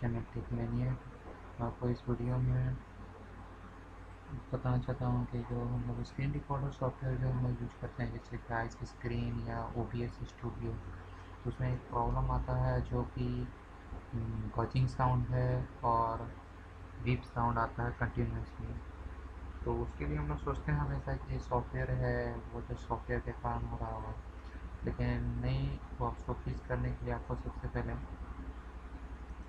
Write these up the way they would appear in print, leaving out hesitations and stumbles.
Channel take maniac. मैं आपको इस वीडियो में बताना चाहता हूँ कि जो हम लोग स्क्रीन रिकॉर्डर सॉफ्टवेयर जो हम लोग यूज करते हैं, जैसे कि आइस स्क्रीन या OBS स्टूडियो, तो उसमें एक प्रॉब्लम आता है जो कि बजिंग साउंड है और बीप साउंड आता है कंटिन्यूसली। तो उसके लिए हम लोग सोचते हैं हमेशा कि सॉफ्टवेयर है वो जो सॉफ्टवेयर के कारण हो रहा होगा, लेकिन नहीं। वो आपको फिक्स करने के लिए आपको सबसे पहले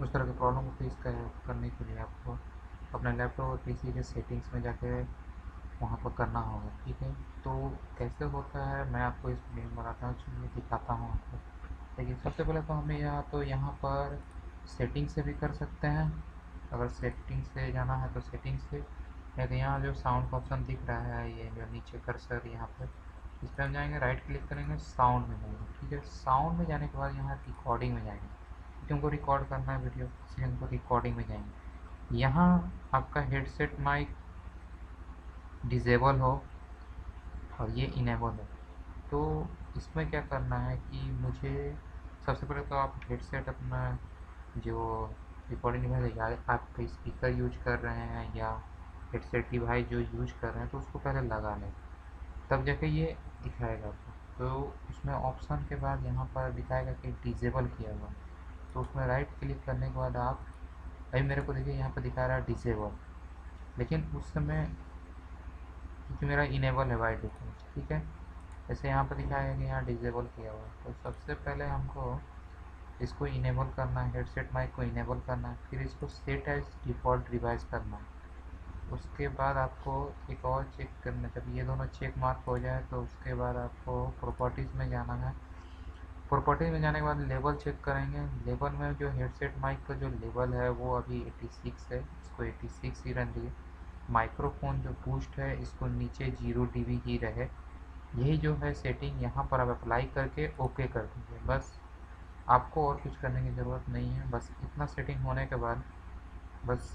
उस तरह के प्रॉब्लम को फेस करने के लिए आपको अपने लैपटॉप और PC के सेटिंग्स में जाके वहाँ पर करना होगा, ठीक है। तो कैसे होता है मैं आपको इस वीडियो में बताता हूँ, चलिए दिखाता हूँ आपको। देखिए, सबसे पहले तो हमें यहाँ पर सेटिंग से भी कर सकते हैं। अगर सेटिंग से जाना है तो सेटिंग से, या तो यहाँ जो साउंड का ऑप्शन दिख रहा है, ये जो नीचे कर्सर यहाँ पर, इस पर हम जाएंगे, राइट क्लिक करेंगे, साउंड में जाएंगे, ठीक है। साउंड में जाने के बाद यहाँ रिकॉर्डिंग में जाएंगे, क्योंकि हमको रिकॉर्ड करना है वीडियो, इसलिए हमको रिकॉर्डिंग में जाएंगे। यहाँ आपका हेडसेट माइक डिसेबल हो और ये इनेबल हो, तो इसमें क्या करना है कि मुझे सबसे पहले तो आप हेडसेट अपना जो रिकॉर्डिंग डिवाइस है, या आप स्पीकर यूज कर रहे हैं या हेडसेट डिवाइस जो यूज कर रहे हैं, तो उसको पहले लगा लें, तब जाके ये दिखाएगा आपको। तो इसमें ऑप्शन के बाद यहाँ पर दिखाएगा कि डिसेबल किया हुआ, तो उसमें राइट क्लिक करने के बाद आप, अभी मेरे को देखिए यहाँ पर दिखा रहा है डिसेबल, लेकिन उस समय क्योंकि मेरा इनेबल है बाय डिफ़ॉल्ट, ठीक है। जैसे यहाँ पर दिखाएगा कि यहाँ डिसेबल किया हुआ है, तो सबसे पहले हमको इसको इनेबल करना है, हेडसेट माइक को इनेबल करना है, फिर इसको सेट एज डिफ़ॉल्ट रिवाइज करना है। उसके बाद आपको एक और चेक करना, जब ये दोनों चेक मार्क हो जाए तो उसके बाद आपको प्रॉपर्टीज़ में जाना है। प्रॉपर्टीज़ में जाने के बाद लेवल चेक करेंगे। लेवल में जो हेडसेट माइक का जो लेवल है वो अभी 86 है, इसको 86 ही रहने दीजिए। माइक्रोफोन जो बूस्ट है इसको नीचे 0 dB ही रहे। यही जो है सेटिंग, यहाँ पर आप अप्लाई करके ओके कर दीजिए। बस आपको और कुछ करने की ज़रूरत नहीं है। बस इतना सेटिंग होने के बाद बस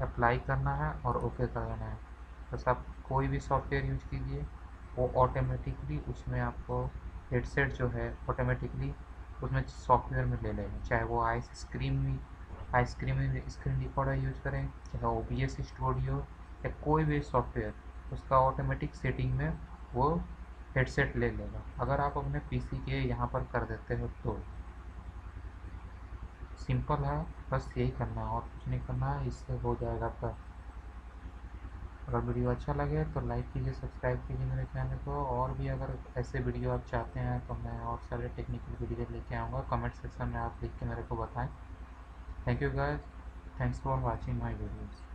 अप्लाई करना है और ओके कर देना है। बस आप कोई भी सॉफ्टवेयर यूज कीजिए, वो ऑटोमेटिकली उसमें आपको हेडसेट जो है ऑटोमेटिकली उसमें सॉफ्टवेयर में ले लेगा। चाहे वो आइसक्रीम में स्क्रीन रिकॉर्डर यूज करें, चाहे OBS स्टूडियो या कोई भी सॉफ्टवेयर, उसका ऑटोमेटिक सेटिंग में वो हेडसेट ले लेगा, अगर आप अपने PC के यहाँ पर कर देते हो तो। सिंपल है, बस यही करना है और कुछ नहीं करना है, इससे हो जाएगा आपका। अगर वीडियो अच्छा लगे तो लाइक कीजिए, सब्सक्राइब कीजिए मेरे चैनल को, और भी अगर ऐसे वीडियो आप चाहते हैं तो मैं और सारे टेक्निकल वीडियो लेके आऊँगा। कमेंट सेक्शन में आप लिख के मेरे को बताएं। Thank you guys, thanks for watching my videos.